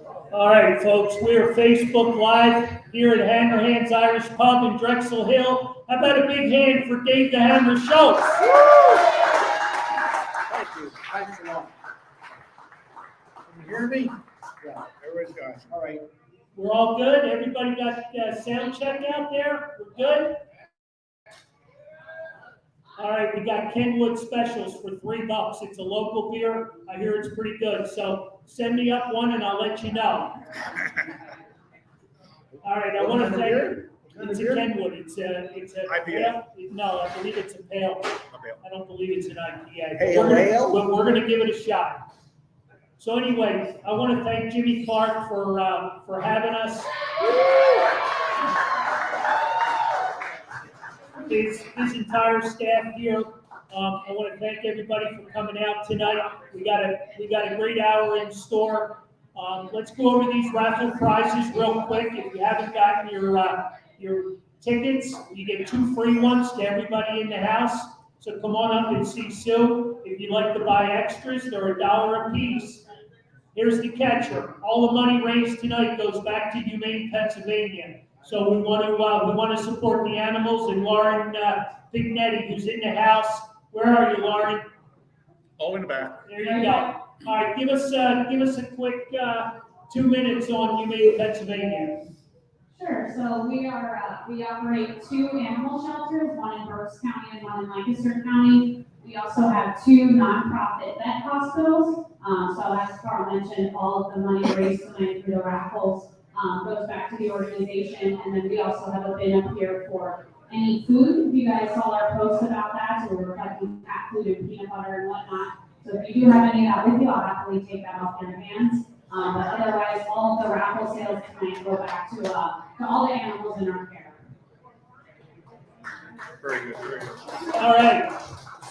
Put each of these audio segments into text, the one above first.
All right, folks, we're Facebook Live here at Hanrahan's Irish Pub in Drexel Hill. How about a big hand for Dave the Hammer Schultz? Thank you. Thanks a lot. Can you hear me? Yeah, everybody's got it. All right. We're all good? Everybody got sound check out there? We're good? All right, we got Kenwood Specials for $3. It's a local beer. I hear it's pretty good, so send me up one and I'll let you know. All right, I want to thank you. It's a Kenwood. It's a IPA? No, I believe it's a pale. Okay. I don't believe it's an IPA. Pale ale? We're going to give it a shot. So anyway, I want to thank Jimmy Clark for having us. His entire staff here. I want to thank everybody for coming out tonight. We got a great hour in store. Let's go over these raffle prizes real quick. If you haven't gotten your tickets, you get 2 free ones to everybody in the house. So come on up and see Sue. If you'd like to buy extras, they're $1 a piece. Here's the catcher. All the money raised tonight goes back to Humane Pennsylvania. So we want to support the animals, and Lauren Bignetti, who's in the house. Where are you, Lauren? All in the back. There you go. All right, give us a quick 2 minutes on Humane Pennsylvania. Sure. So we operate 2 animal shelters, one in Berks County and one in Lancaster County. We also have 2 nonprofit vet hospitals. So as Carl mentioned, all of the money raised tonight through the raffles goes back to the organization. And then we also have a bin up here for any food. If you guys saw our post about that, so we're collecting cat food and peanut butter and whatnot. So if you do have any of that with you, I'll happily take that off your hands. But otherwise, all of the raffle sales tonight go back to all the animals in our care. Very good, very good. All right.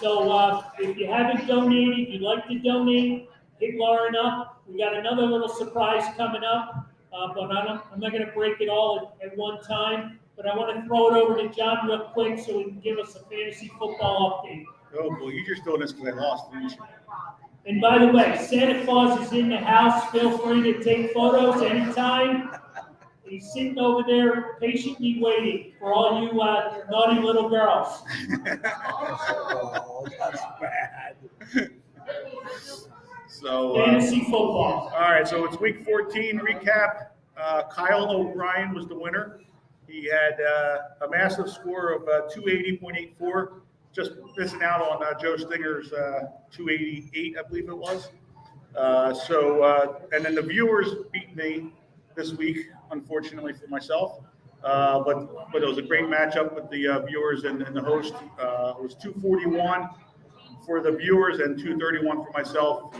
So if you haven't donated, you'd like to donate, hit Lauren up. We got another little surprise coming up, but I'm not going to break it all at one time. But I want to throw it over to John real quick so he can give us a fantasy football update. Oh, well, you just doing this because I lost, didn't you? And by the way, Santa Claus is in the house. Feel free to take photos anytime. He's sitting over there patiently waiting for all you naughty little girls. Oh, that's bad. So, Fantasy football. all right, so it's week 14 recap. Kyle O'Brien was the winner. He had a massive score of 280.84, just missing out on Joe Stinger's 288, I believe it was. And then the viewers beat me this week, unfortunately for myself. But it was a great matchup with the viewers and the host. It was 241 for the viewers and 231 for myself.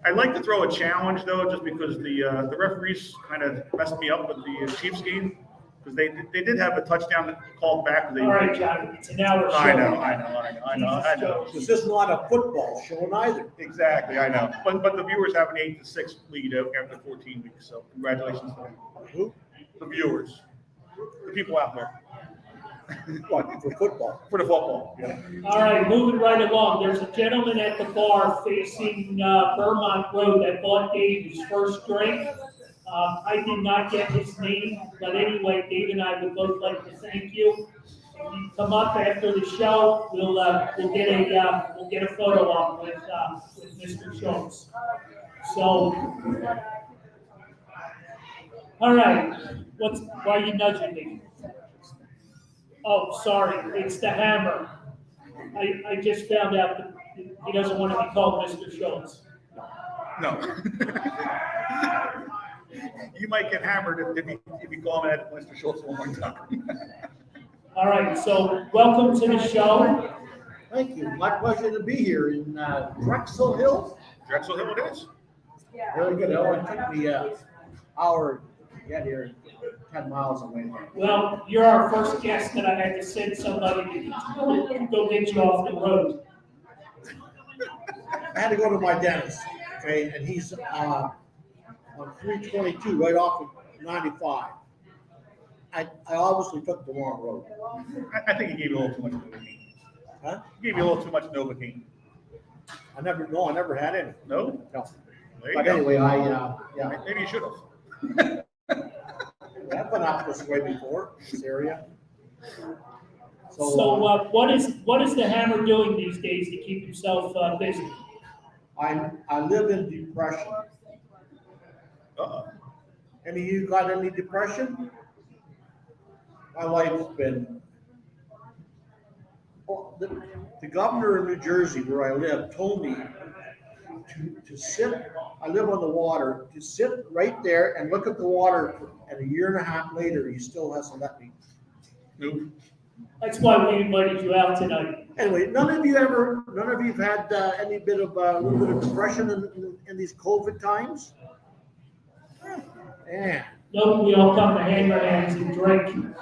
I'd like to throw a challenge though, just because the referees kind of messed me up with the Chiefs game, because they did have a touchdown called back. All right, John, it's an hour show. I know. This is not a football show either. Exactly, I know. But the viewers have an 8-6 lead after 14 weeks, so congratulations to them. Who? The viewers, the people out there. What, for football? For the football, yeah. All right, moving right along. There's a gentleman at the bar facing Vermont Road that bought Dave his first drink. I did not get his name, but anyway, Dave and I would both like to thank you. If you come up after the show, we'll get a photo op with Mr. Schultz. So, all right, why are you nudging me? Oh, sorry, it's the Hammer. I just found out that he doesn't want to be called Mr. Schultz. No. You might get hammered if you call him at Mr. Schultz one more time. All right, so welcome to the show. Thank you. My pleasure to be here in Drexel Hill. Drexel Hill it is. Very good. It only took me an hour to get here, 10 miles away. Well, you're our first guest that I had to send somebody to go get you off the road. I had to go to my dentist, okay, and he's on 322, right off of 95. I obviously took the wrong road. I think he gave you a little too much Novocaine. Huh? He gave you a little too much Novocaine. I never had any. No? No. There you But go. anyway, yeah, Maybe you should have. I've been up this way before, this area. So, what is the Hammer doing these days to keep himself busy? I live in depression. Uh-oh. Any of you got any depression? My life's been. Well, the governor of New Jersey, where I live, told me to sit. I live on the water. To sit right there and look at the water, and a year and a half later, he still hasn't let me. Nope. That's why we invited you out tonight. Anyway, none of you have had any bit of a little bit of depression in these COVID times? Yeah. No, we all come to Hanrahans and drink.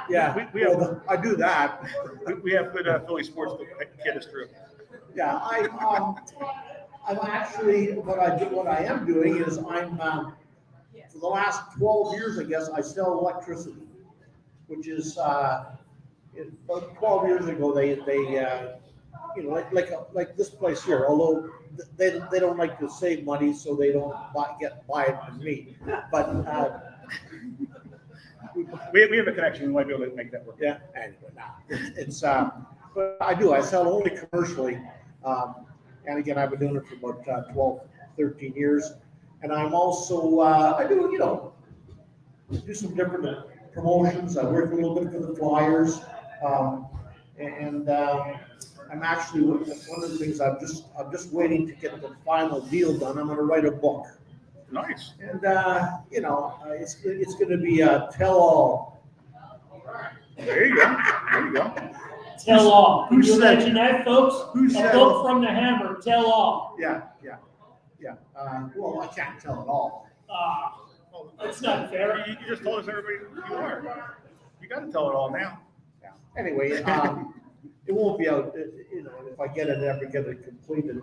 Yeah, We have- well, I do that. We have good Philly sports to get us through. Yeah, I'm actually, what I am doing is I'm, for the last 12 years, I guess, I sell electricity, which is, about 12 years ago, they you know, like this place here, although they don't like to save money, so they don't buy it from me. But We have a connection. We might be able to make that work. yeah, anyway, now it's but I sell only commercially, and again, I've been doing it for about 12, 13 years, and I'm also I do do some different promotions. I work a little bit for the Flyers, and I'm actually one of the things I'm just waiting to get the final deal done. I'm going to write a book. Nice. And you know, it's going to be a tell-all. There you go. There you go. Tell all. Can who you said- imagine that, folks? who A said- book from the Hammer, tell all. Yeah. Well, I can't tell it all. That's not fair. You just told us everybody who you are. You got to tell it all now. Yeah. Anyway, it won't be out. You know, if I ever get it completed,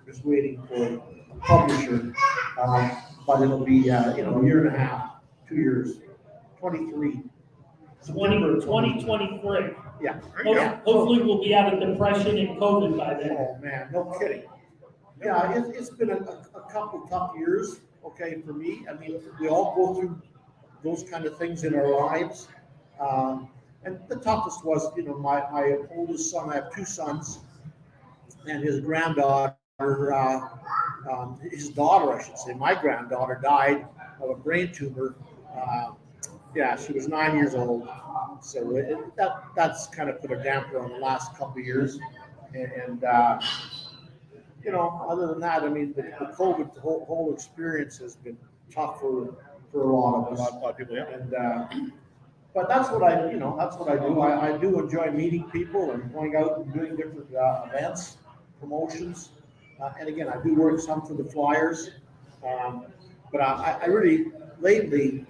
just waiting for a publisher. But it'll be you know, a year and a half, 2 years, 23. 2023. Yeah. There you go. Hopefully we'll be out of depression and COVID by then. Oh man, no kidding. Yeah, it's been a couple tough years, okay, for me. I mean, we all go through those kind of things in our lives. And the toughest was, you know, my oldest son, I have two sons, and his granddaughter, his daughter, I should say, my granddaughter died of a brain tumor. Yeah, she was 9 years old. So that's kind of put a damper on the last couple of years. And you know, other than that, I mean, the COVID, the whole experience has been tough for a lot of us. A lot of people, yeah. And but that's what I do. I do enjoy meeting people and going out and doing different events, promotions. And again, I do work some for the Flyers. But I really, lately,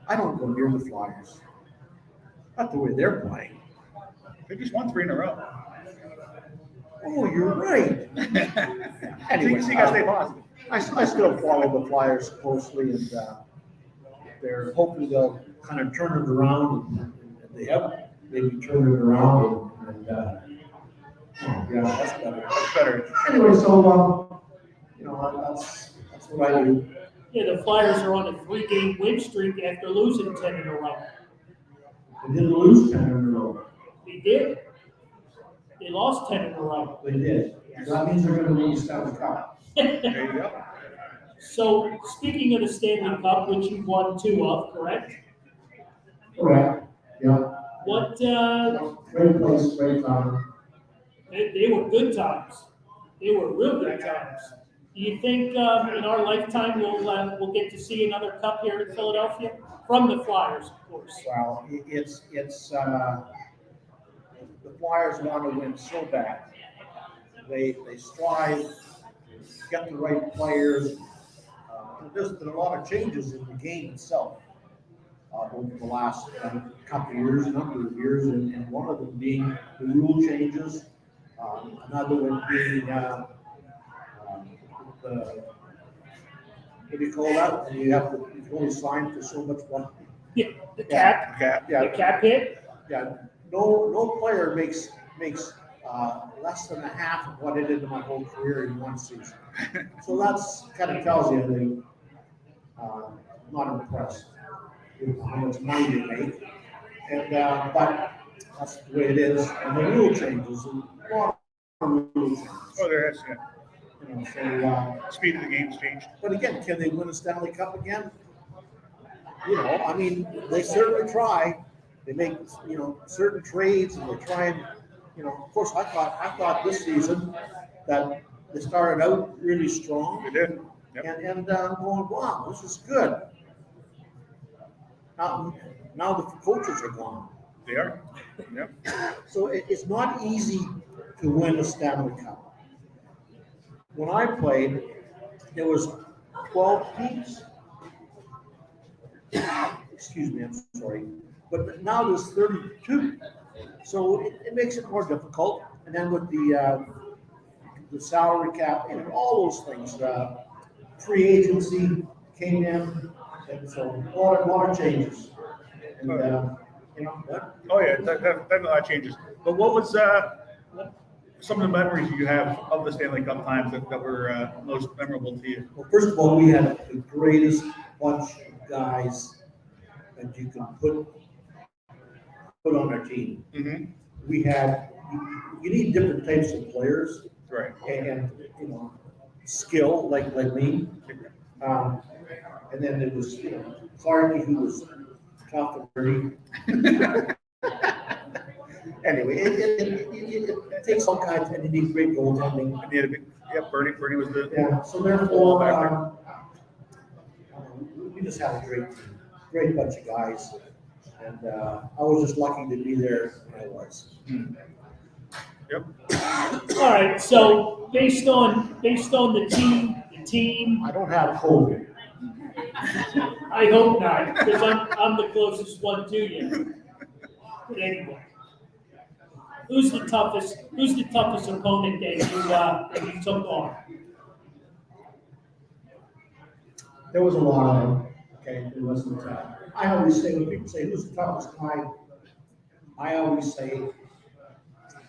I don't go near the Flyers. Not the way they're playing. They just won 3 in a row. Oh, you're right. Anyway, So you got to stay positive. I still follow the Flyers closely, and they're hoping they'll kind of turn it around, and they have maybe turned it around, and yeah, that's better. That's better. Anyway, so you know, that's what I do. Yeah, the Flyers are on a 3-game win streak after losing 10 in a row. They didn't lose 10 in a row. They did. They lost 10 in a row. They did. That means they're going to win the Stanley Cup. There you go. So, speaking of the Stanley Cup, which you won 2 of, correct? Correct. Yeah. What, Great place, great time. they were good times. They were real good times. Do you think in our lifetime we'll get to see another cup here in Philadelphia? From the Flyers, of course. Well, it's the Flyers want to win so bad. They strive, get the right players. There's been a lot of changes in the game itself over the last number of years, and one of them being the rule changes. Another one being what do you call that? And you can only sign for so much money. Yeah, the cap, Okay. the cap hit. Yeah, no player makes less than a half of what I did in my whole career in one season. So that's kind of tells you that I'm not impressed with how much money they make. And but that's the way it is. And the rule changes, and a lot of rule changes. Oh, there has, yeah. You know, so, Speed of the game's changed. but again, can they win a Stanley Cup again? You know, I mean, they certainly try. They make, you know, certain trades, and they try and, you know, of course, I thought this season that they started out really strong. They did. Yep. And going, wow, this is good. Now the coaches are gone. They are. Yep. So it's not easy to win a Stanley Cup. When I played, there was 12 teams. Excuse me, I'm sorry. But now there's 32. So it makes it more difficult. And then with the salary cap and all those things, free agency came in, and so a lot of changes. And you know, Oh yeah, definitely a lot of changes. But what was some of the memories you have of the Stanley Cup times that were most memorable to you? well, first of all, we had the greatest bunch of guys that you can put on our team. Mm-hmm. We had, you need different types of players Right. and you know, skill like me. And then it was, you know, Clarky, who was tough and dirty. Anyway, it takes all kinds, and you need great goaltending. And he had a big, Bernie was the Yeah, so therefore, we just had a great bunch of guys. And I was just lucky to be there when I was. Yep. All right, so based on the team, I don't have COVID. I hope not, because I'm the closest one to you. But anyway, who's the toughest opponent that you took on? There was a lot of them. Okay, it wasn't. I always say when people say who's the toughest guy, I always say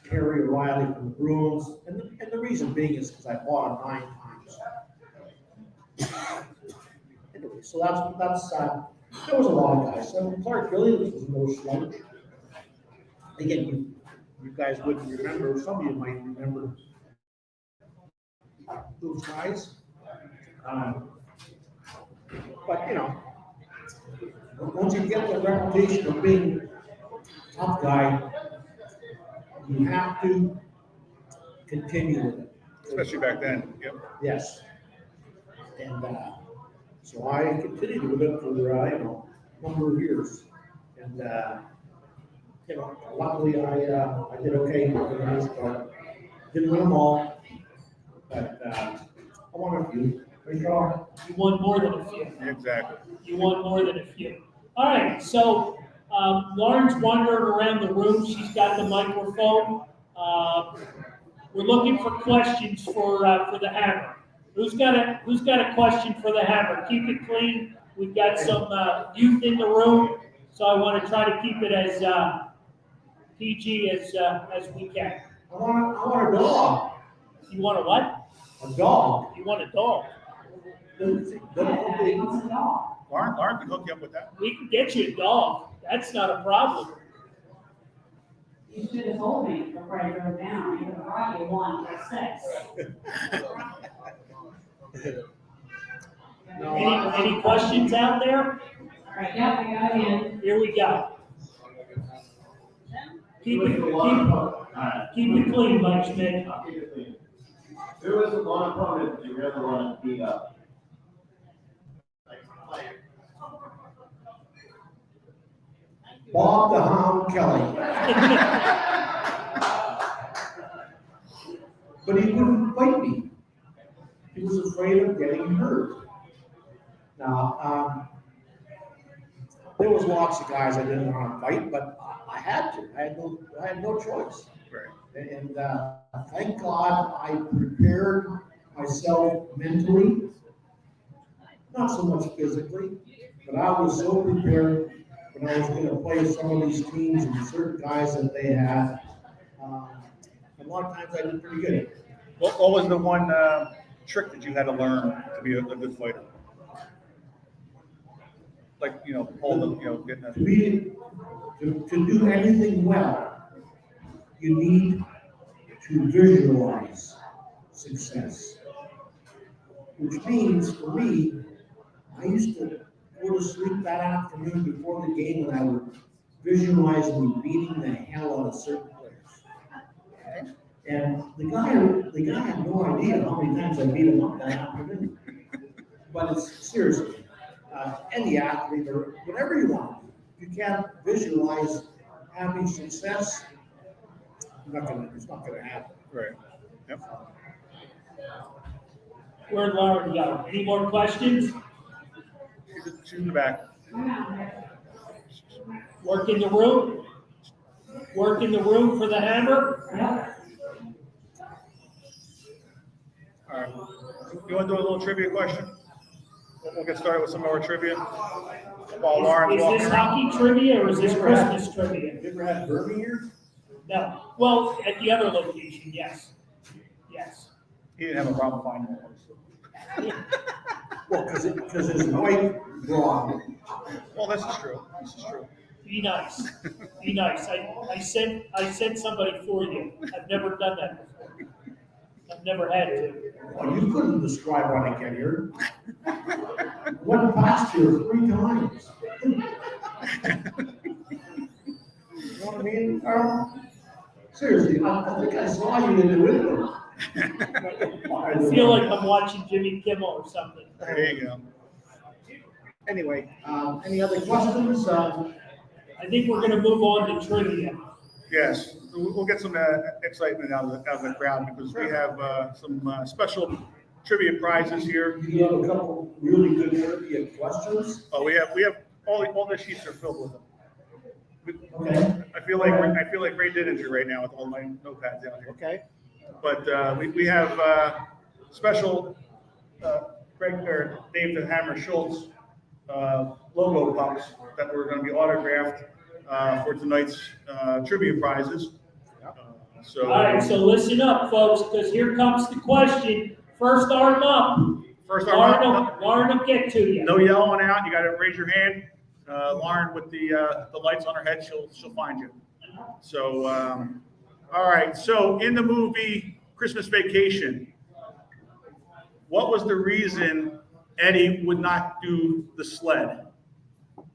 Harry O'Reilly from the Bruins, and the reason being is because I fought him 9 times. Anyway, so that's there was a lot of guys. So Clark Williams was no slouch. Again, you guys wouldn't remember. Some of you might remember those guys. But you know, once you get the reputation of being a tough guy, you have to continue with it. especially back then. Yep. Yes. And so I continued with it for a number of years. And you know, luckily I did okay for the most part. Didn't win them all, but I won a few. Pretty sure. You won more than a few. Exactly. You won more than a few. All right, so Lauren's wandering around the room. She's got the microphone. We're looking for questions for the Hammer. Who's got a question for the Hammer? Keep it clean. We've got some youth in the room, so I want to try to keep it as PG as we can. I want a dog. You want a what? A dog. You want a dog? Lauren can hook you up with that. We can get you a dog. That's not a problem. You should have told me before I drove down. I could have brought you one for 6. Any questions out there? All right, yeah, we got it in. Here we go. Keep it clean, Mike Schmidt. Who is the one opponent that you really want to beat up? Bob the Hound Kelly. But he wouldn't fight me. He was afraid of getting hurt. Now, there was lots of guys I didn't want to fight, but I had to. I had no choice. Right. And thank God I prepared myself mentally, not so much physically, but I was so prepared when I was going to play some of these teams and certain guys that they had. And lot of times I did pretty good. What was the one trick that you had to learn to be a good fighter? Like, hold them, getting a. To do anything well, you need to visualize success. Which means, for me, I used to go to sleep that afternoon before the game and I would visualize me beating the hell out of certain players. And the guy had no idea how many times I beat him up that afternoon. But it's seriously, any athlete or whatever you want, if you can't visualize having success, it's not gonna happen. Right. Yep. Where'd Lauren go? Any more questions? She's in the back. Work in the room? Work in the room for the Hammer? All right. You want to do a little trivia question? We'll get started with some of our trivia. While Lauren's Is walking this around. hockey trivia or is this Christmas trivia? Have you ever had bourbon here? No. Well, at the other location, yes. Yes. He didn't have a problem finding one. Well, because his wife brought. Well, this is true. This is true. Be nice. Be nice. I sent somebody for you. I've never done that before. I've never had to. Well, you couldn't describe what I get here. Went past here 3 times. You know what I mean, Carl? Seriously, I think I saw you in the window. I feel like I'm watching Jimmy Kimmel or something. There you go. Anyway, any other questions? I think we're gonna move on to trivia. Yes, we'll get some excitement out of the crowd because we have some special trivia prizes here. You have a couple really good trivia questions. Oh, we have all the sheets are filled with them. Okay. I feel like Ray Dininger right now with all my notepads down here. Okay. But we have special Dave the Hammer Schultz logo pucks that were going to be autographed for tonight's trivia prizes. All right, so listen up, folks, because here comes the question. First arm up. First arm up. Lauren will get to you. No yelling out. You got to raise your hand. Lauren with the lights on her head, she'll find you. So, all right. So in the movie Christmas Vacation, what was the reason Eddie would not do the sled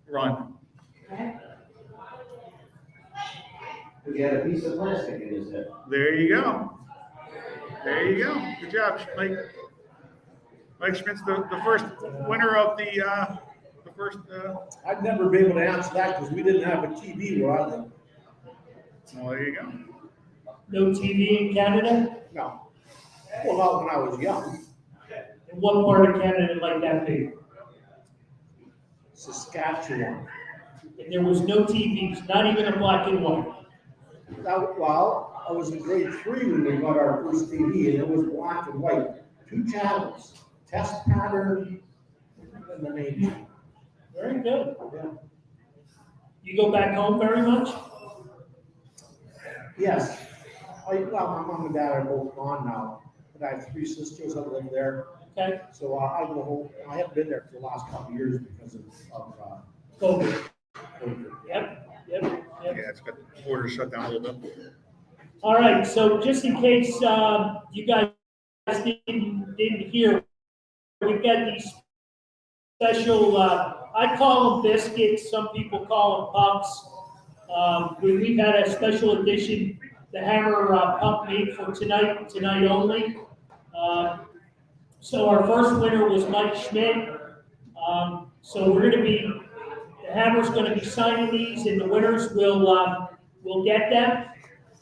run? He had a piece of plastic in his head. There you go. There you go. Good job, Mike. Mike Schmidt's the first winner of the first. I'd never be able to answer that because we didn't have a TV where I lived. Well, there you go. No TV in Canada? No. Well, not when I was young. In what part of Canada like that big? Saskatchewan. And there was no TVs, not even a black and white. Well, I was in grade 3 when we got our first TV, and it was black and white. 2 channels, test pattern, and the name. Very good. Yeah. You go back home very much? Yes. My mom and dad are both gone now, but I have 3 sisters that live there. Okay. So I go home. I haven't been there for the last couple of years because of COVID. COVID. Yep. Yeah, it's got the border shut down a little bit. All right, so just in case you guys didn't hear, we've got these special, I call them biscuits, some people call them pucks. We've had a special edition, the Hammer puck made for tonight only. So our first winner was Mike Schmidt. So we're going to be, the Hammer's going to be signing these, and the winners will get them.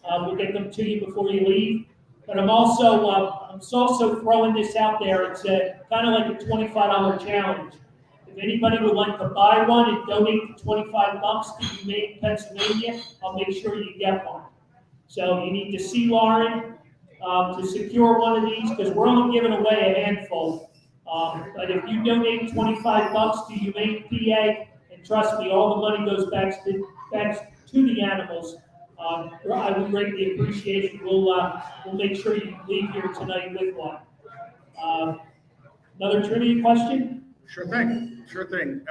We'll get them to you before you leave. But I'm also throwing this out there. It's kind of like a $25 challenge. If anybody would like to buy one and donate the $25 to Humane Pennsylvania, I'll make sure you get one. So you need to see Lauren to secure one of these because we're only giving away a handful. But if you donate $25 to Humane PA, and trust me, all the money goes back to the animals. I would greatly appreciate it. We'll make sure you leave here tonight with one. Another trivia question? Sure thing, sure thing.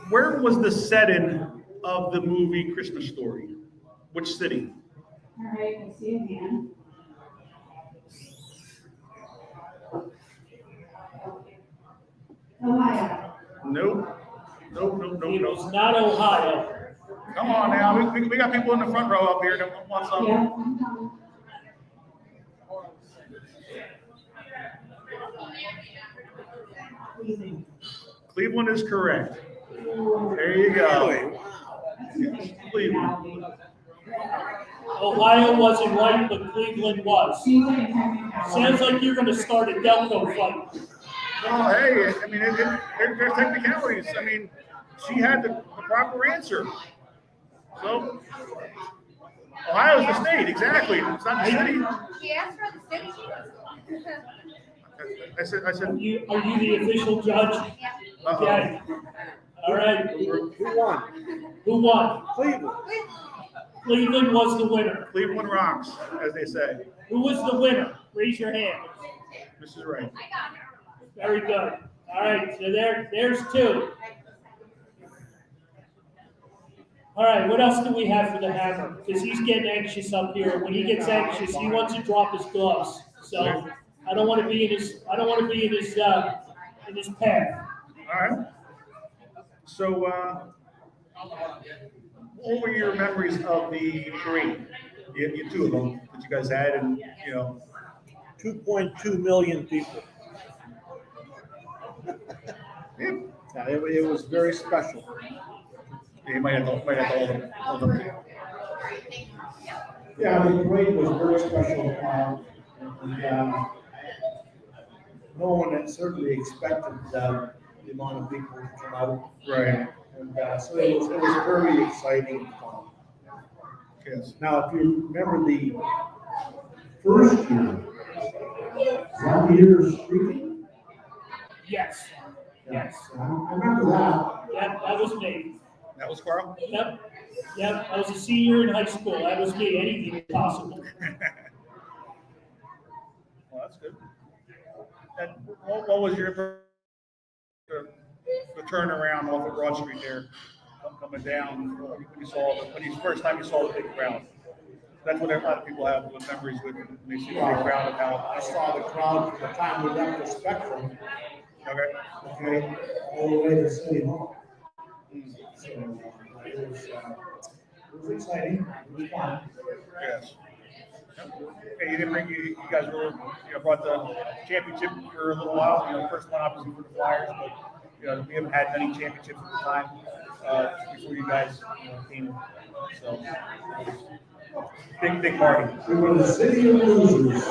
Where was the setting of the movie Christmas Story? Which city? All right, we'll see you again. Ohio. Nope. It was not Ohio. Come on now, we got people in the front row up here that want something. Yeah, I'm coming. Cleveland is correct. There you go. Cleveland. Ohio wasn't right, but Cleveland was. Seems like a technicality. Sounds like you're gonna start a Delco fight. Well, hey, I mean, there's technicalities. I mean, she had the proper answer. So, Ohio's the state, exactly. It's not the city. She asked for the city. I said, Are you the official judge? Okay. All right. Who won? Who won? Cleveland. Cleveland was the winner. Cleveland rocks, as they say. Who was the winner? Raise your hand. Mrs. Wright. Very good. All right, so there's two. All right, what else do we have for the hammer? Because he's getting anxious up here. When he gets anxious, he wants to drop his gloves. So I don't want to be in his path. All right. So, what were your memories of the parade? You two of them that you guys had, and 2.2 million people. yeah, Yeah, it was very special. you might have to hold them. Yeah, the parade was very special. No one had certainly expected the amount of people to come out. Right. And so it was very exciting and fun. Yes. Now, if you remember the first year, that year's speaking? Yes. Yes. I remember that. Yep, that was me. That was Carl. Yep. I was a senior in high school. That was me. Anything is possible. Well, that's good. And what was your the turnaround off of Broad Street there, coming down when you first time you saw the big crowd? That's what a lot of people have with memories with when they see the big crowd of how. I saw the crowd from the time we left the Spectrum. Okay, all the way to City Hall. So it was exciting. It was fun. Yes. Hey, you didn't bring you guys were brought the championship for a little while. First one obviously for the Flyers, but we haven't had many championships at the time before you guys came. So big party. We were the city of losers.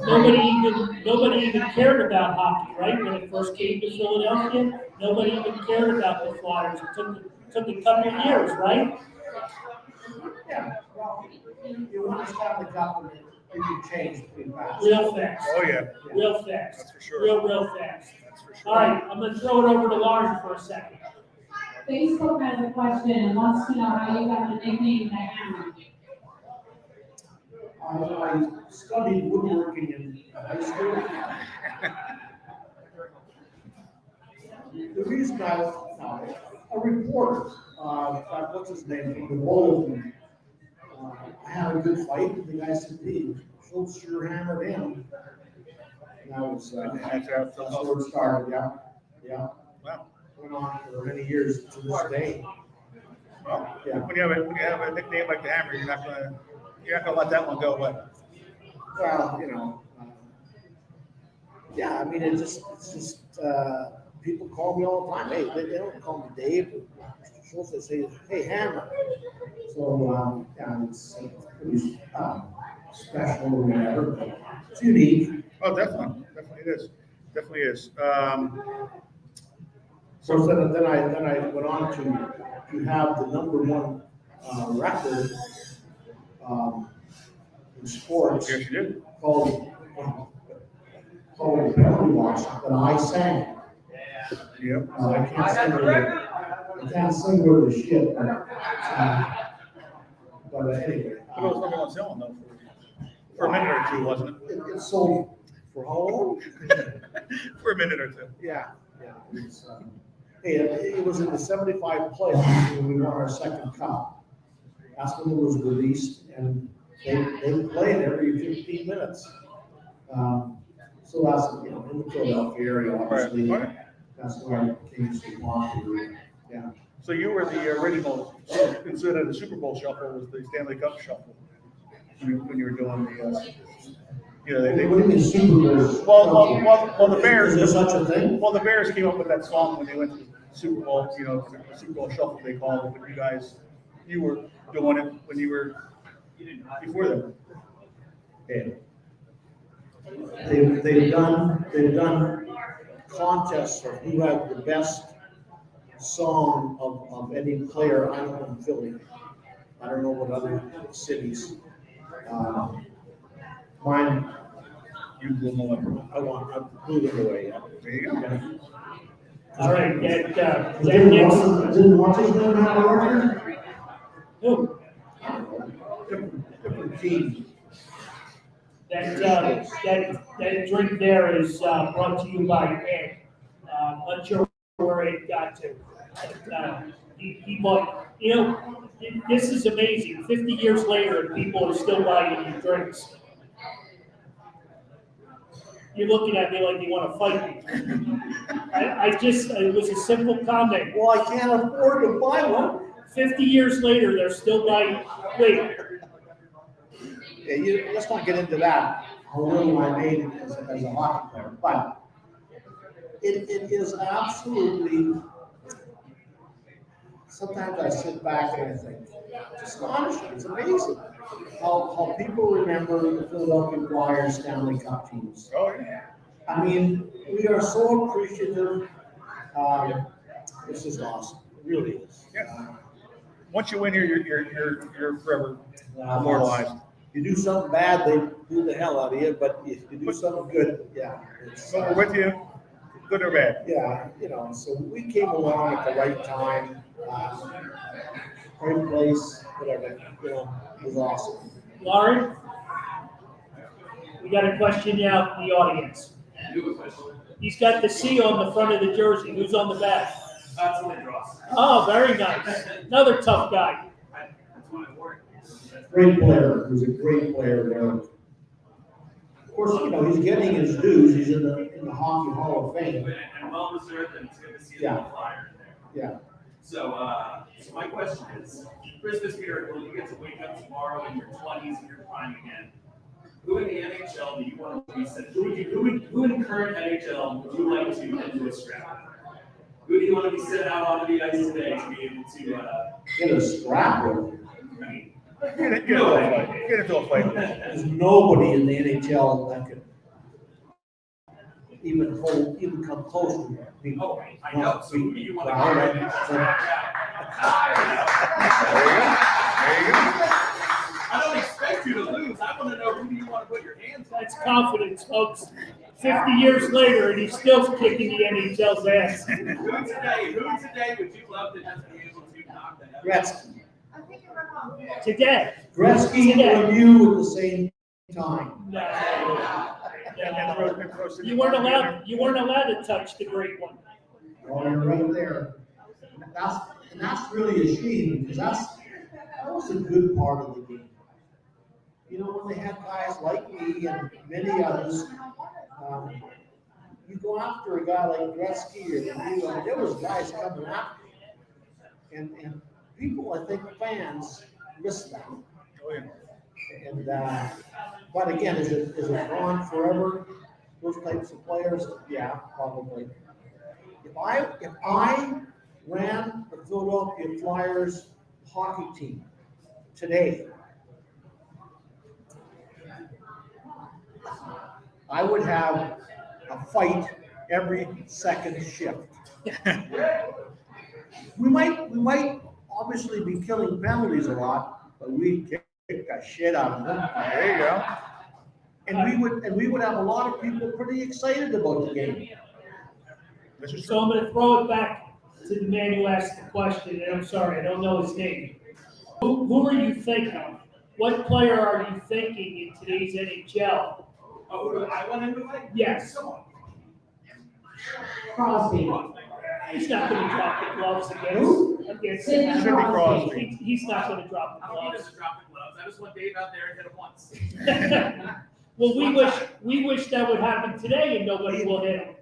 Nobody even cared about hockey, right? When it first came to Philadelphia, nobody even cared about the Flyers. It took a couple of years, right? Yeah, well, you want to stop the cup and you can change pretty fast. Real fast. Oh yeah. Real fast. That's for sure. Real fast. That's for sure. All right, I'm going to throw it over to Lauren for a second. Facebook has a question and wants to know how you got the nickname the Hammer. I studied woodworking in high school. The reason a reporter, what's his name, from the Bulletin, I had a good fight, and the guy said, hey, Schultz sure hammered him. And that was, that's where it started, yeah. Wow. Went on for many years to this day. Well, Yeah. when you have a nickname like the Hammer, you're not gonna let that one go away. Well, yeah, I mean, it's just people call me all the time. Hey, they don't call me Dave. Schultz, they say, hey, Hammer. So, yeah, it's pretty special or whatever. It's unique. Oh, definitely it is. So then I went on to have the number one record in sports. Yes, you did. Called Penalty Watch that I sang. Yep. I can't sing it. I can't say where the shit, but anyway. But it was only on sale though for a minute or two, wasn't it? It sold for how long? For a minute or two. Yeah. Hey, it was in the 75 playoffs when we won our second cup. That's when it was released, and they played every 15 minutes. So that's, in the Philadelphia area, obviously. Right. That's where Kings belong to. Yeah. So you were the original, instead of the Super Bowl shuffle, was the Stanley Cup shuffle. When you were doing the, What do you mean Super Bowl? Well, the Bears. Is there such a thing? Well, the Bears came up with that song when they went to the Super Bowl, the Super Bowl shuffle they called it, but you were doing it when you were before them. Yeah. They've done contests of who had the best song of any player. I don't know in Philly. I don't know what other cities. Mine, You will know. I blew it away. There you go. All right, that Didn't Washington have a record? who? Different team. That drink there is brought to you by Ed. Not sure where it got to. But, he bought, this is amazing. 50 years later, and people are still buying your drinks. You're looking at me like you want to fight me. It was a simple comment. Well, I can't afford to buy one. 50 years later, they're still buying. Wait, Yeah, let's not get into that, how little I made as a hockey player, but it is absolutely, sometimes I sit back and I think, it's astonishing, it's amazing how people remember the Philadelphia Flyers Stanley Cup teams. Oh, yeah. I mean, we are so appreciative, it's just awesome, it really is. Yeah. Once you win here, you're forever immortalized. You do something bad, they boo the hell out of you, but if you do something good, yeah. So we're with you, good or bad. Yeah, so we came along at the right time, right place, whatever, it was awesome. Lauren, we got a question now from the audience. He's got the C on the front of the jersey. Who's on the back? That's what it draws. Oh, very nice. Another tough guy. That's what I wore. Great player, he's a great player there. Of course, he's getting his dues, he's in the Hockey Hall of Fame. And well deserved, and it's good to see Yeah. the flyer in there. Yeah. So my question is, Christmas miracle, you get to wake up tomorrow in your 20s and you're prime again. Who in the NHL do you want to be sent? Who in current NHL would you like to enter a scrap? Who do you want to be sent out onto the ice today to be able to? Get a scrap with. I mean, Get into a fight. There's nobody in the NHL that could even come close to me. oh, I know. So who do you want to Wow. go? There you go. I don't expect you to lose. I want to know who do you want to put your hands on. That's confidence, folks. 50 years later, and he's still kicking the NHL's ass. Who today would you love to just be able to knock the head? Gretzky. Today. Gretzky and you at the same time. No. And throw some- You weren't allowed to touch the great one. Oh, you're right there. And that's really a shame, because that was a good part of the game. When they had guys like me and many others, you go after a guy like Gretzky or you, there was guys coming after you. And people, I think fans, miss that. Oh, yeah. And but again, is it gone forever? Those types of players, yeah, probably. If I ran the Philadelphia Flyers hockey team today, I would have a fight every second shift. We might obviously be killing penalties a lot, but we'd kick the shit out of them. There you go. And we would have a lot of people pretty excited about the game. This is So I'm going to throw it back to the man who asked the question, and I'm sorry, I don't know his name. Who are you thinking of? What player are you thinking in today's NHL? Oh, who do I want him to play? Yes. Crosby. He's not going to drop the gloves against Sidney him. Sidney Crosby. He's not going to drop the I don't need gloves. us to drop the gloves. I just want Dave out there and hit him once. Well, we wish that would happen today, and nobody will hit him,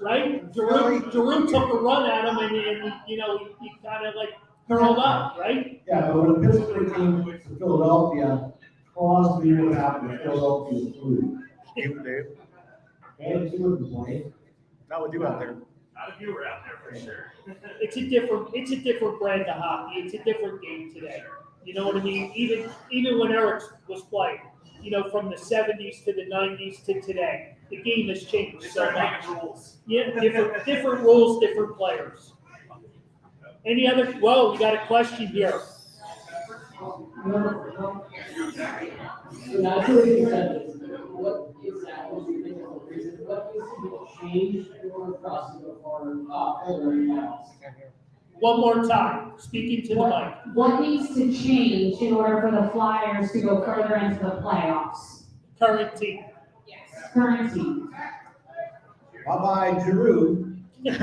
right? Giroux took a run at him, and he kind of like curled up, right? Yeah, but when Pittsburgh came to Philadelphia, Crosby would happen to Philadelphia flew. You, Dave? And he wouldn't play. Not with you out there. Not if you were out there for sure. It's a different brand of hockey. It's a different game today. You know what I mean? Even when Eric was playing, from the 70s to the 90s to today, the game has changed They so started much. making rules. Yeah, different rules, different players. Any other? Well, we got a question here. So naturally, you said this, what exactly do you think is the reason, what needs to be changed in order for us to go forward, further in the playoffs? One more time, speaking to the mic. What needs to change in order for the Flyers to go further into the playoffs? Current team. Current team. Bye-bye, Giroux. He's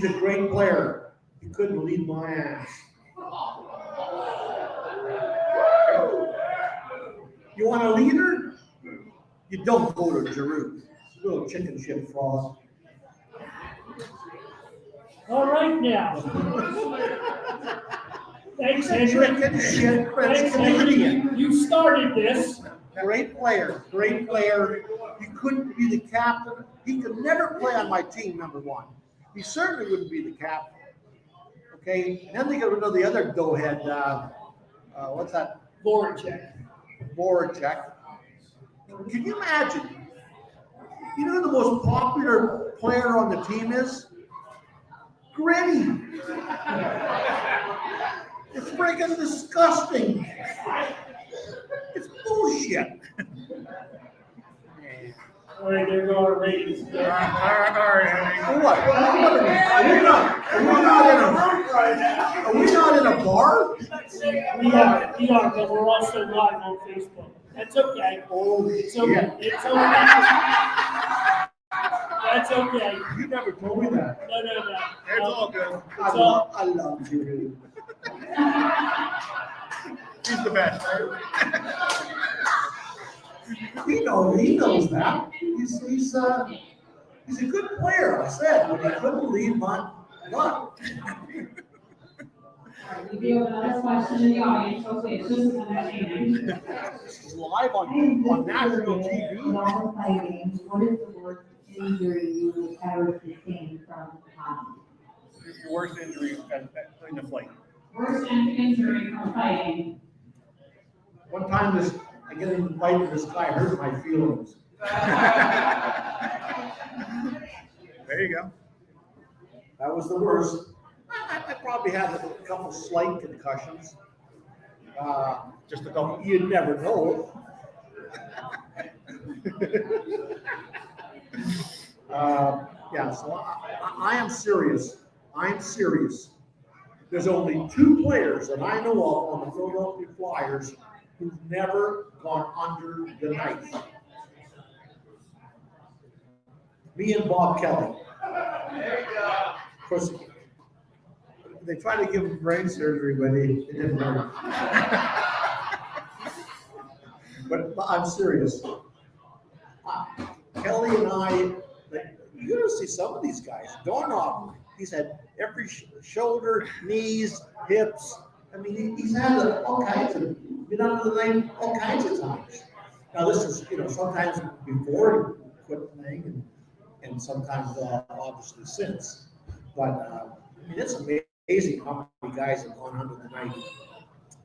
a great player. He couldn't lead my ass. You want a leader? You don't go to Giroux. Little chicken shit fraud. All right now. Thanks, He's a Henry. chicken shit French Thanks, Henry. Canadian. You started this. Great player, great player. He couldn't be the captain. He could never play on my team, number one. He certainly wouldn't be the captain. Okay, and then they got rid of the other doughhead, what's that? Voracek. Voracek. Can you imagine? You know who the most popular player on the team is? Gritty. It's freaking disgusting. It's bullshit. All right, there go our ratings. All right, Henry. What? Are we not in a bar? We are, but we're also live on Facebook. That's okay. Oh, It's okay. shit. It's okay. That's okay. You never told me that. No. It's all good. I love you. He's the best. He knows that. He's a good player, I said, but he couldn't lead my butt. We do have another question in the audience, hopefully it's just as entertaining. This is live on national TV. In all the five games, what is the worst injury you would ever sustain from hockey? Your worst injury in the flight. Worst injury from fighting. One time I get in a fight with this guy, hurt my feelings. There you go. That was the worst. I probably had a couple slight concussions. Just a couple. You'd never know. Yeah, so I am serious. I'm serious. There's only two players that I know of on the Philadelphia Flyers who've never gone under the knife. Me and Bob Kelly. Of course, they tried to give him brain surgery, but it didn't work. But I'm serious. Kelly and I, you're going to see some of these guys. Dornoff, he's had every shoulder, knees, hips. I mean, he's had all kinds of, been under the knife all kinds of times. Now, this is, sometimes before he quit playing and sometimes obviously since. But I mean, it's amazing how many guys have gone under the knife.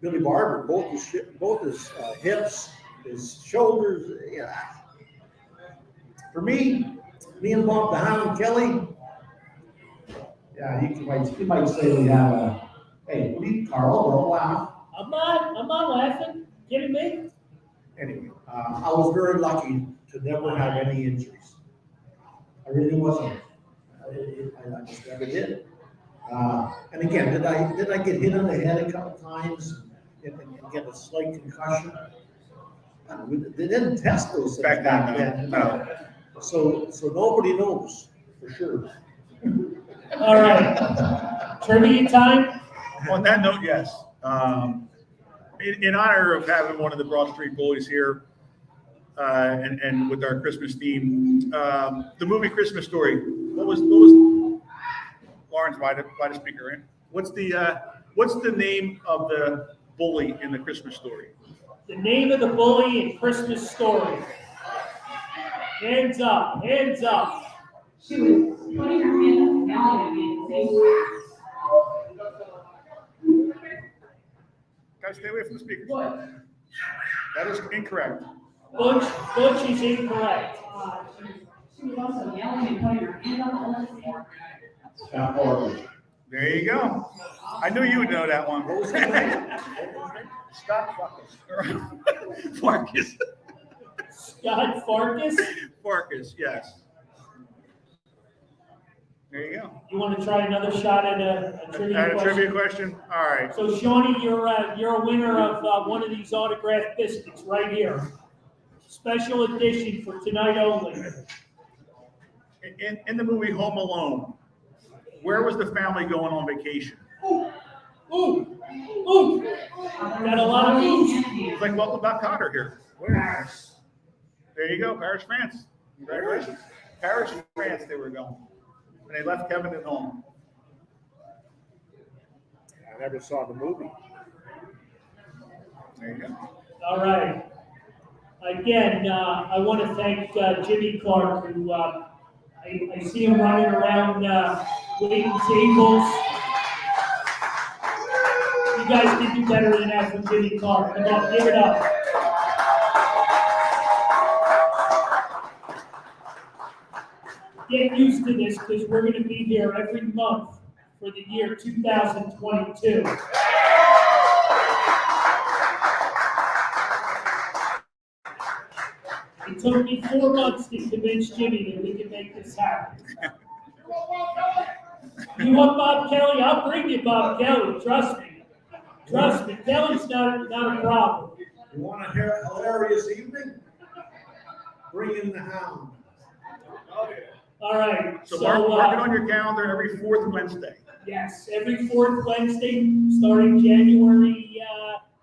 Billy Barber, both his hips, his shoulders. Yeah. For me and Bob the Hound Kelly. Yeah, he might say we have a. Hey, leave Carl, don't laugh. I'm not laughing. Kidding me? Anyway, I was very lucky to never have any injuries. I really wasn't. I just never did. And again, did I get hit on the head a couple times and get a slight concussion? They didn't test those things back then. No. So nobody knows for sure. All right. Trivia time? On that note, yes. In honor of having one of the Broad Street Bullies here, and with our Christmas theme, the movie Christmas Story. What was Lawrence by the speaker? Right? What's the name of the bully in the Christmas Story? The name of the bully in Christmas Story. Hands up, hands up. She was putting her hand up and yelling at me at the same time. Guys, stay away from the speakers. What? That is incorrect. Butch is incorrect. She was also yelling and putting her hand up all the time. Scott Parker. There you go. I knew you would know that one. What was his name? Scott Farkas. Farkas. Scott Farkas. Farkas, yes. There you go. You want to try another shot at a trivia Had a question? trivia question? All right. So Shawnee, you're a winner of one of these autographed biscuits right here. Special edition for tonight only. In the movie Home Alone, where was the family going on vacation? Ooh, ooh, ooh. Got a lot of moves. It's like Welcome Back Cotter here. Paris. There you go, Paris, France. Congratulations. Paris and France they were going. And they left Kevin at home. I never saw the movie. There you go. All right. Again, I want to thank Jimmy Clark, who I see him running around waiting tables. You guys can do better than that from Jimmy Clark. Come on, give it up. Get used to this because we're going to be here every month for the year 2022. It took me 4 months to convince Jimmy that we can make this happen. You want Bob Kelly? I'll bring you Bob Kelly. Trust me. Trust me. Kelly's not a problem. You want a hilarious evening? Bring in the hound. All right. So mark it on your calendar every fourth Wednesday. Yes, every fourth Wednesday, starting January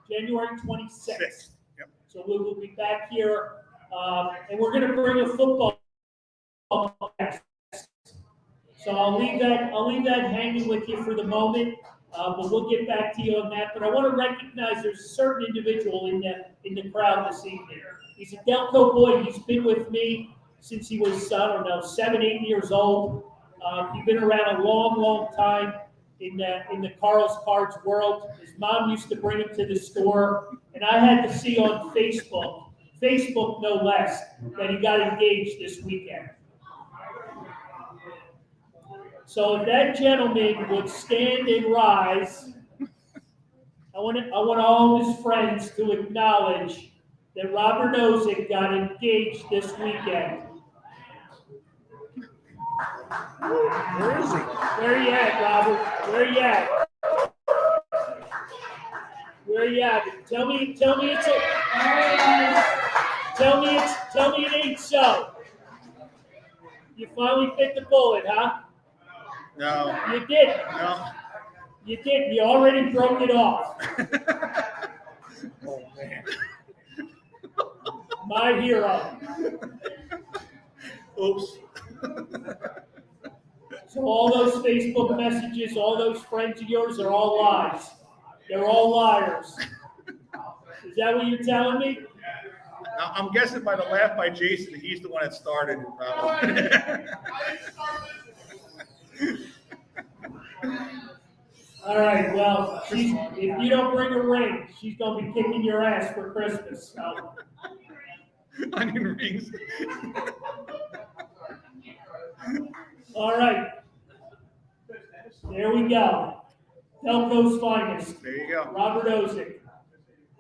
26th. Yep. So we will be back here, and we're going to bring a football guest. So I'll leave that hanging with you for the moment, but we'll get back to you on that. But I want to recognize there's a certain individual in the crowd this evening. He's a Delco boy. He's been with me since he was, 7, 8 years old. He's been around a long, long time in the Carl's Cards world. His mom used to bring him to the store, and I had to see on Facebook no less, that he got engaged this weekend. So if that gentleman would stand and rise, I want all his friends to acknowledge that Robert Ozick got engaged this weekend. Where is he? Where you at, Robert? Where you at? Where you at? Tell me it's a. Tell me it ain't so. You finally bit the bullet, huh? No. You did. No. You did. You already broke it off. Oh, man. My hero. Oops. So all those Facebook messages, all those friends of yours are all lies. They're all liars. Is that what you're telling me? I'm guessing by the laugh by Jason, he's the one that started it, probably. All right, well, if you don't bring a ring, she's going to be kicking your ass for Christmas. So. Onion rings. All right. There we go. Delco's finest. There you go. Robert Ozick.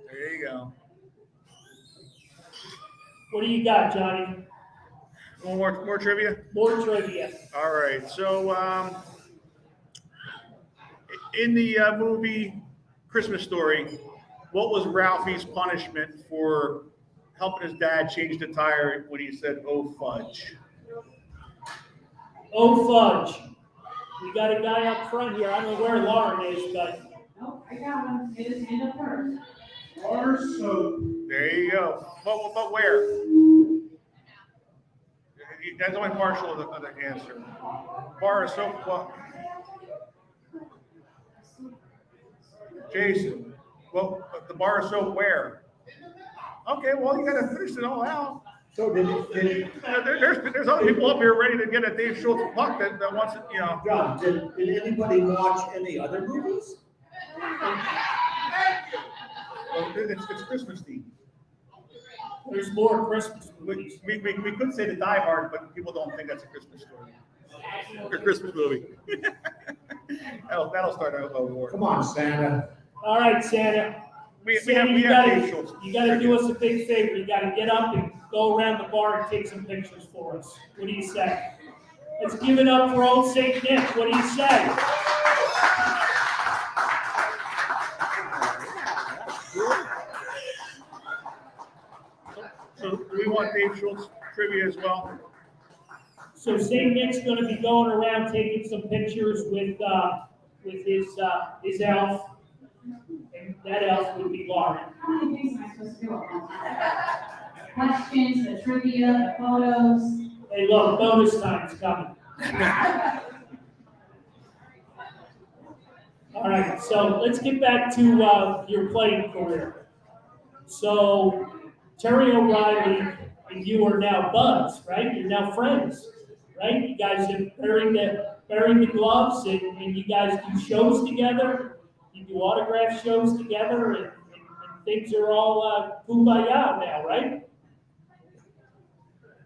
There you go. What do you got, Johnny? More trivia? More trivia. All right, so, in the movie Christmas Story, what was Ralphie's punishment for helping his dad change the tire when he said, "Oh fudge"? Oh, fudge. We got a guy up front here. I don't know where Lauren is, but Nope, I got him. Get his hand up first. Bar soap. There you go. But where? That's only partial of the answer. Bar of soap. What? Jason. Well, the bar of soap where? Okay, well, you got to finish it all out. So There's other people up here ready to get a Dave Schultz puck that wants it, you know. John, did anybody watch any other movies? Well, it's Christmas Eve. there's more Christmas movies. We could say the Die Hard, but people don't think that's a Christmas story. Or Christmas movie. that'll start a war. Come on, Santa. All right, Santa. We Santa, have Dave Schultz. you gotta do us a big favor. You gotta get up and go around the bar and take some pictures for us. What do you say? Let's give it up for old Saint Nick. What do you say? So do we want Dave Schultz trivia as well? So Saint Nick's gonna be going around taking some pictures with his elf. And that elf would be Lauren. How many things am I supposed to do at one time? Questions, the trivia, the photos. Hey, look, bonus time's coming. All right, so let's get back to your playing career. So Terry O'Reilly and you are now buds, right? You're now friends, right? You guys are bearing the gloves, and you guys do shows together. You do autograph shows together, and things are all kumbaya now, right?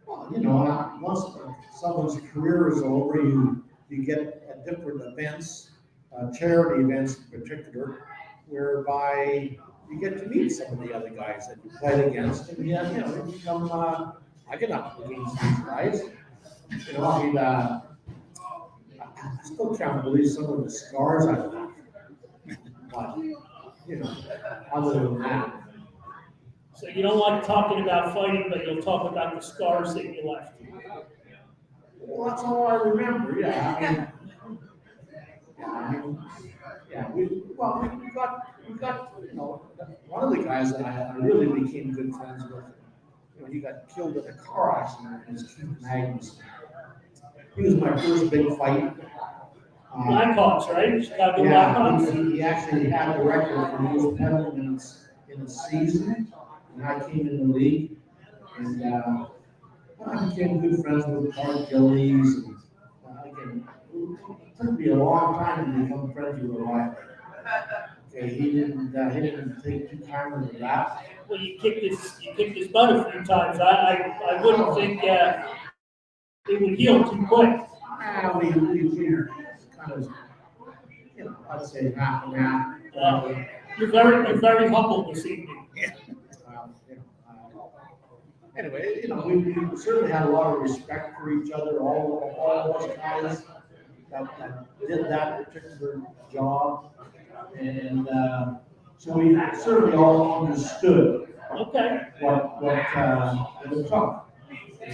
Well, you know, once someone's career is over, you get at different events, charity events in particular, whereby you get to meet some of the other guys that you played against, and you become, I get up against these guys. You know, I mean, I still can't believe some of the scars I've left. But, you know, other than that. So you don't like talking about fighting, but you'll talk about the scars that you left. Well, that's all I remember, yeah. We got, you know, one of the guys that I really became good friends with, you know, he got killed in a car accident, and his Keith Magnus. He was my first big fight. Blackhawks, right? Chicago Blackhawks. He actually had the record for most penalty minutes in a season, and I came in the league, and I became good friends with Clark Gillies, and again, it took me a long time to become friends with O'Reilly. Okay, he didn't take too time with that. Well, you kicked his butt a few times. I wouldn't think it would heal too quick. We kind of, you know, I'd say half and half. You're very humble this evening. Anyway, you know, we certainly had a lot of respect for each other, all of us guys that did that particular job. And so we certainly all understood Okay. what it took. All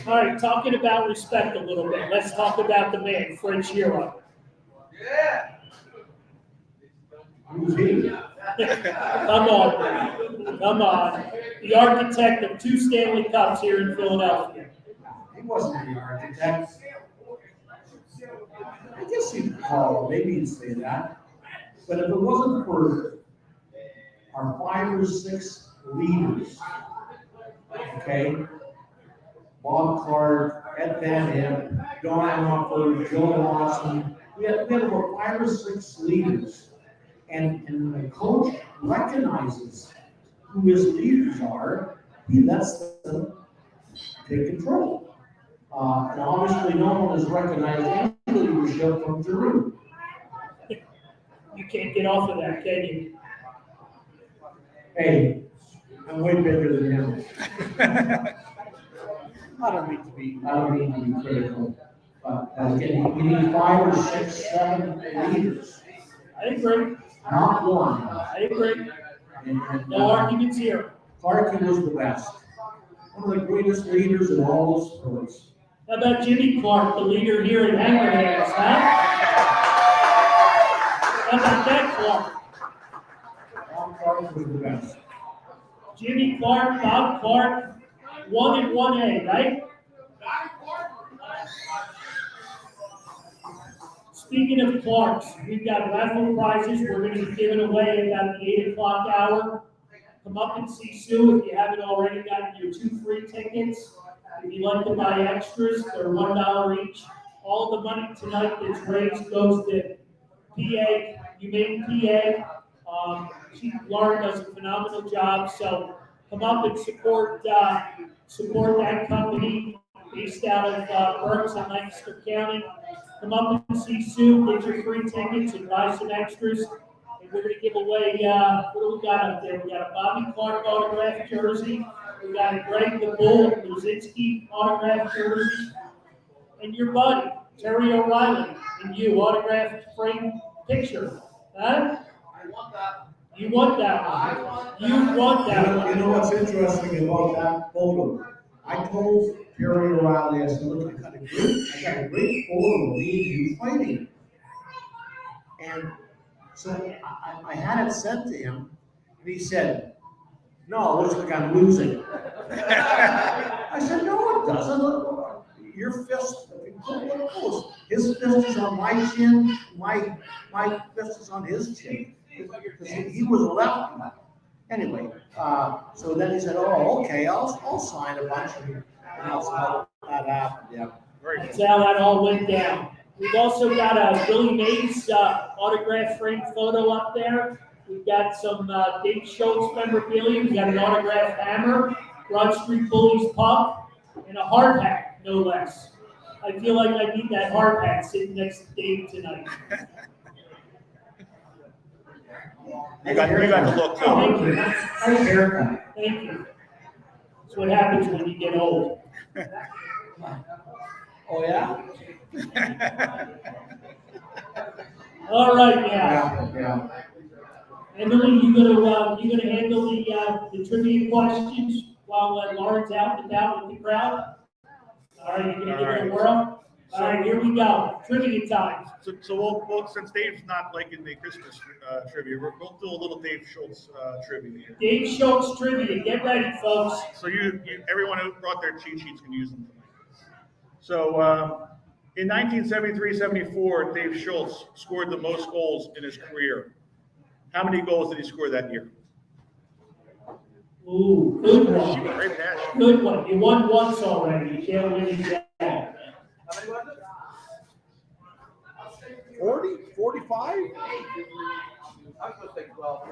right, talking about respect a little bit, let's talk about the man, French hero. Who's he? Come on. The architect of 2 Stanley Cups here in Philadelphia. He wasn't the architect. I guess you'd call, maybe you'd say that. But if it wasn't for our 5 or 6 leaders, okay, Bob Clark, Ed Van Hemp, Don Hopper, Joe Lawson, we had about 5 or 6 leaders. And the coach recognizes who his leaders are, he lets them take control. And obviously no one has recognized any leadership from Giroux. You can't get off of that, can you? Hey, I'm way bigger than him. I don't mean to be. I don't mean to be critical, but again, we need 5 or 6, 7 leaders, I agree. not one. I agree. And, No arguments here. Clarkie was the best. One of the greatest leaders in all of sports. How about Jimmy Clark, the leader here in Hanrahan, huh? How about that, Clark? Bob Clark was the best. Jimmy Clark, Bob Clark, 1 and 1A, right? Speaking of Clarks, we've got raffle prizes. We're going to be giving away about the 8 o'clock hour. Come up and see Sue if you haven't already gotten your 2 free tickets. If you'd like to buy extras, they're $1 each. All the money tonight that's raised goes to PA, Humane PA. Lauren does a phenomenal job, so come up and support that company based out of Berks and Lancaster County. Come up and see Sue, get your free tickets and buy some extras. And we're going to give away, what do we got up there? We got a Bobby Clark autographed jersey. We got a Greg the Bull Luzinski autographed jersey. And your buddy, Terry O'Reilly, and you, autographed frame picture. Huh? I want that. You want that one. You want that one. You know what's interesting about that photo? I told Terry O'Reilly, I said, look, I got a great photo of me and you fighting. And so I had it sent to him, and he said, no, it looks like I'm losing. I said, no, it doesn't. Look, your fist, look close. His fist is on my chin, my fist is on his chin. Because he was a lefty. Anyway, so then he said, oh, okay, I'll sign a bunch, and that's how that happened, yeah. That's how that all went down. We've also got a Billy Mays autograph frame photo up there. We've got some Dave Schultz memorabilia. We've got an autographed hammer, Broad Street Bullies puck, and a hard hat, no less. I feel like I need that hard hat sitting next to Dave tonight. You got the look too. Thank you. Nice haircut. Thank you. That's what happens when you get old. Oh, yeah? All right, now. Yeah. Emily, you gonna handle the trivia questions while Lauren's out and about with the crowd? All right, you're gonna give it a whirl? All right, here we go. Trivia time. So we'll since Dave's not liking the Christmas trivia, we'll do a little Dave Schultz trivia here. Dave Schultz trivia. Get ready, folks. So everyone who brought their cheat sheets can use them tonight. So in 1973-74, Dave Schultz scored the most goals in his career. How many goals did he score that year? Ooh, good one. Great catch. Good one. You won once already. You can't win again. How many was it? 40, 45? I was supposed to say 12.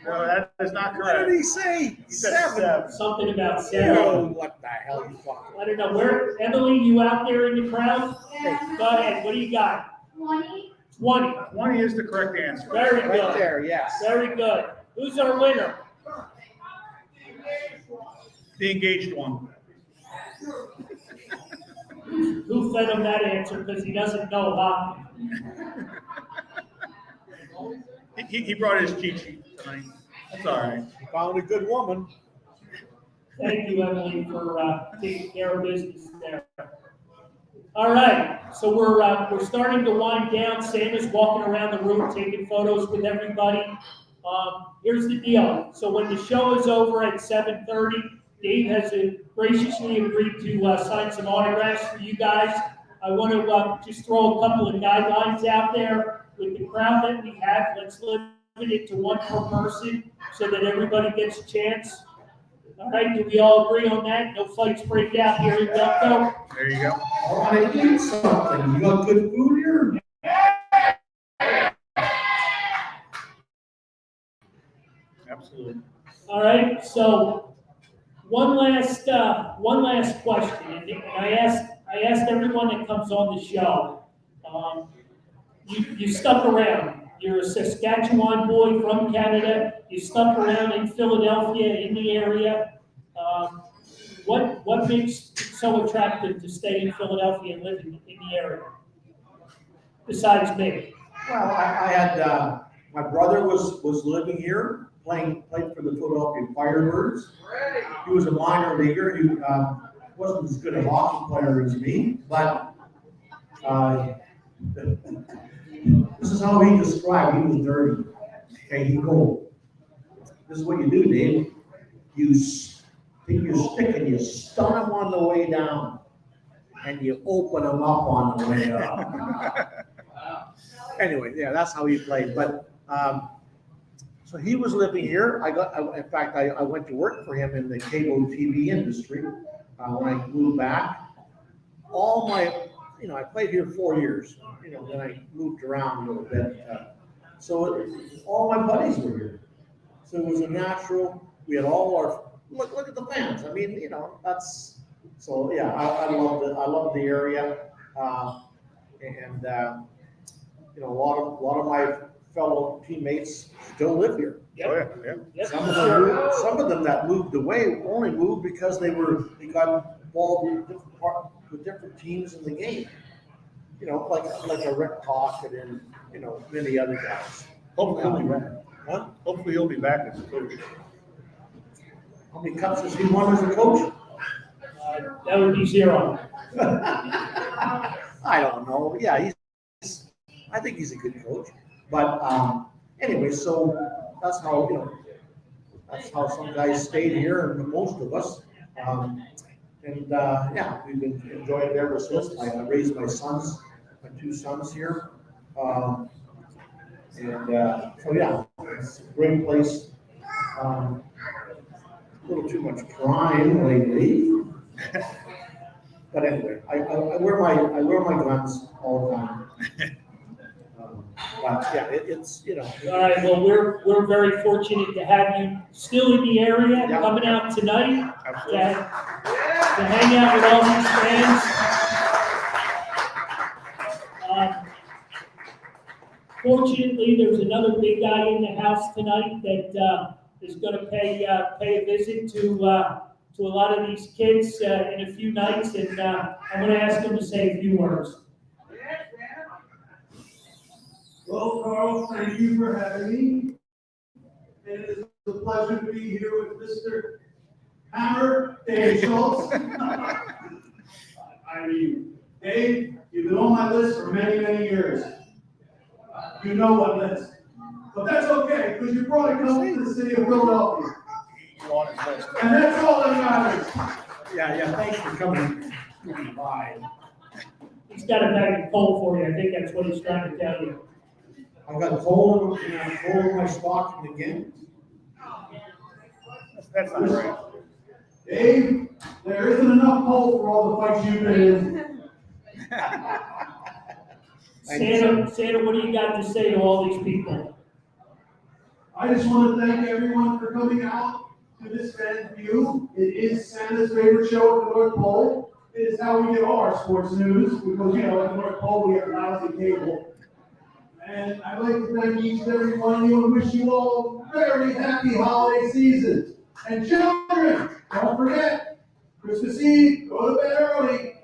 No, that is not What did correct. he say? He said 7. Something about Oh, seven. what the hell you talking? I don't know. Where, Emily, you out there in the crowd? Go ahead. What do you got? 20. 20. 20 is the correct answer. Very Right good. there, yes. Very good. Who's our winner? The engaged one. Who fed him that answer because he doesn't know hockey? He brought his cheat sheet tonight. That's all right. He found a good woman. Thank you, Emily, for taking care of business there. All right, so we're starting to wind down. Sam is walking around the room taking photos with everybody. Here's the deal. So when the show is over at 7:30, Dave has graciously agreed to sign some autographs for you guys. I want to just throw a couple of guidelines out there with the crowd that we have. Let's limit it to one per person so that everybody gets a chance. All right, do we all agree on that? No fights break out here in Delco? There you go. I want to eat something. You got good food here? Absolutely. All right, so one last question, and I asked everyone that comes on the show. You stuck around. You're a Saskatchewan boy from Canada. You stuck around in Philadelphia, in the area. What makes it so attractive to stay in Philadelphia and live in the area? Besides me. Well, I had, my brother was living here, played for the Philadelphia Firebirds. He was a minor leaguer. He wasn't as good a hockey player as me, but this is how he described. He was dirty. Okay, he go. This is what you do, Dave. You take your stick and you stun him on the way down, and you open him up on the way up. Anyway, yeah, that's how he played. But so he was living here. In fact, I went to work for him in the cable TV industry when I moved back. I played here 4 years. Then I moved around a little bit. So all my buddies were here. So it was a natural. We had all our look at the fans. I mean, that's so. Yeah, I loved it. I love the area, and a lot of my fellow teammates still live here. Oh, yeah. Yep. Some of them that moved away only moved because they got involved with different teams in the game. Like a Rick Tocchet and many other guys. Hopefully he'll be back. Huh? Hopefully he'll be back as a coach. How many cups has he won as a coach? That would be 0. I don't know. Yeah, I think he's a good coach. But anyway, so that's how some guys stayed here, and most of us. Yeah, we've been enjoying it ever since. I raised my 2 sons here. So yeah, it's a great place. A little too much crime lately. But anyway, I wear my guns all the time. But yeah, it's All right, well, we're very fortunate to have you still in the area, Yeah. coming out tonight Absolutely. to hang out with all these fans. Fortunately, there's another big guy in the house tonight that is going to pay a visit to a lot of these kids in a few nights, and I'm going to ask him to say a few words. Well, Carl, thank you for having me. It is a pleasure to be here with Mr. Hammer, Dave Schultz. I mean, Dave, you've been on my list for many, many years. You know what list. But that's okay, because you brought a company to the city of Philadelphia. And that's all that matters. yeah. Thanks for coming by. He's got a bag of coal for you. I think that's what he's trying to tell you. I've got coal in my stocking again. That's not right. Dave, there isn't enough coal for all the fights you've been in. Santa, what do you got to say to all these people? I just want to thank everyone for coming out to this fan view. It is Santa's favorite show at the North Pole. It is how we get all our sports news, because, at the North Pole we have lousy cable. And I'd like to thank each and every one of you and wish you all a very happy holiday season. And children, don't forget, Christmas Eve, go to bed early.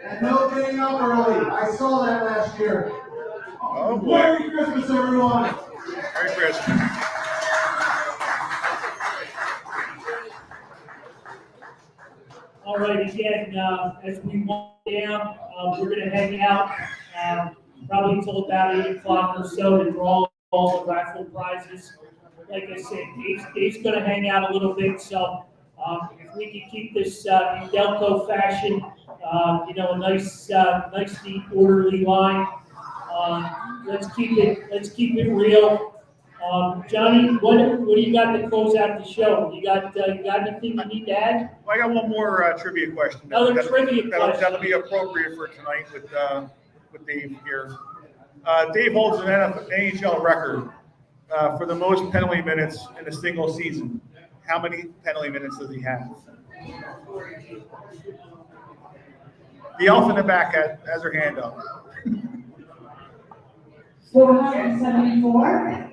And no getting up early. I saw that last year. Oh, boy. Merry Christmas, everyone. Merry Christmas. All right, again, as we wind down, we're going to hang out probably until about 8 o'clock or so to draw all the raffle prizes. Like I said, Dave's going to hang out a little bit, so if we can keep this in Delco fashion, a nice, neat, orderly line. Let's keep it real. Johnny, what do you got to close out the show? You got anything you need to add? Well, I got one more trivia question. Another trivia question. That'll be appropriate for tonight with Dave here. Dave holds an NHL record for the most penalty minutes in a single season. How many penalty minutes does he have? The elf in the back has her hand up. 474,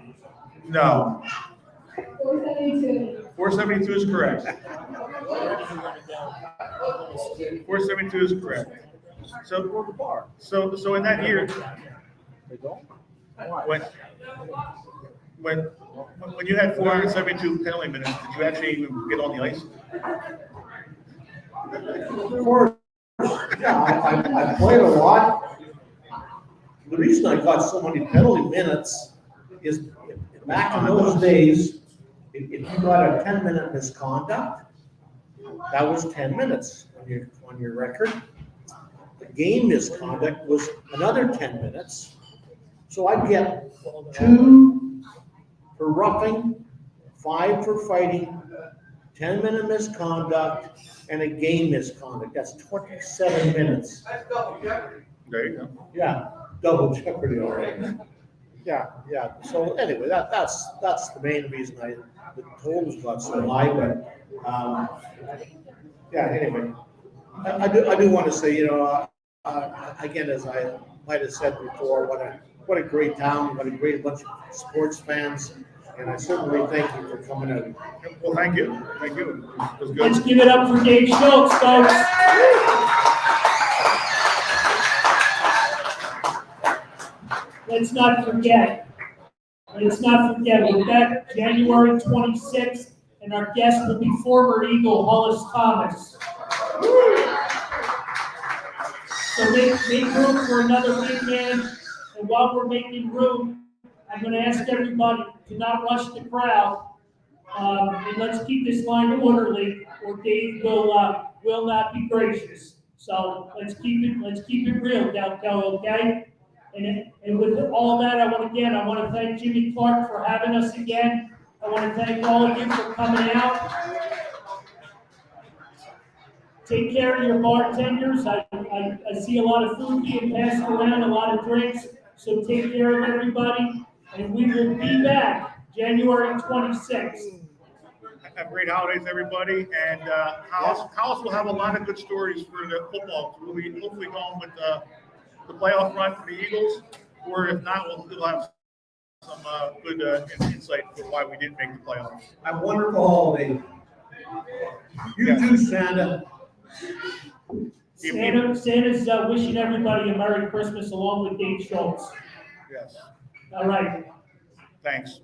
No, 472. 472 is correct. 472 is correct. So in that year, when you had 472 penalty minutes, did you actually even get on the ice? Yeah, I played a lot. The reason I got so many penalty minutes is back in those days, if you got a 10-minute misconduct, that was 10 minutes on your record. The game misconduct was another 10 minutes. So I'd get 2 for roughing, 5 for fighting, 10-minute misconduct, and a game misconduct. That's 27 minutes. There you go. Yeah, double jeopardy, all right. Yeah. So anyway, that's the main reason the totals got so high, but, yeah, anyway. I do want to say, again, as I might have said before, what a great town, what a great bunch of sports fans, and I certainly thank you for coming out. Well, thank you. Thank you. It was Let's good. give it up for Dave Schultz, folks. Let's not forget, we're back January 26th, and our guest will be former Eagle Hollis Thomas. So make room for another big man, and while we're making room, I'm gonna ask everybody to not rush the crowd. And let's keep this line orderly, or Dave will not be gracious. So let's keep it real, Delco, okay? And with all that, I want to thank Jimmy Clark for having us again. I want to thank all of you for coming out. Take care of your bartenders. I see a lot of food being passed around, a lot of drinks. So take care of everybody, and we will be back January 26th. Have great holidays, everybody. And Hollis will have a lot of good stories for the football. We'll be hopefully going with the playoff run for the Eagles, or if not, we'll have some good insight for why we didn't make the playoffs. Have a wonderful holiday. You too, Santa. Santa's wishing everybody a Merry Christmas along with Dave Schultz. Yes. All right. Thanks.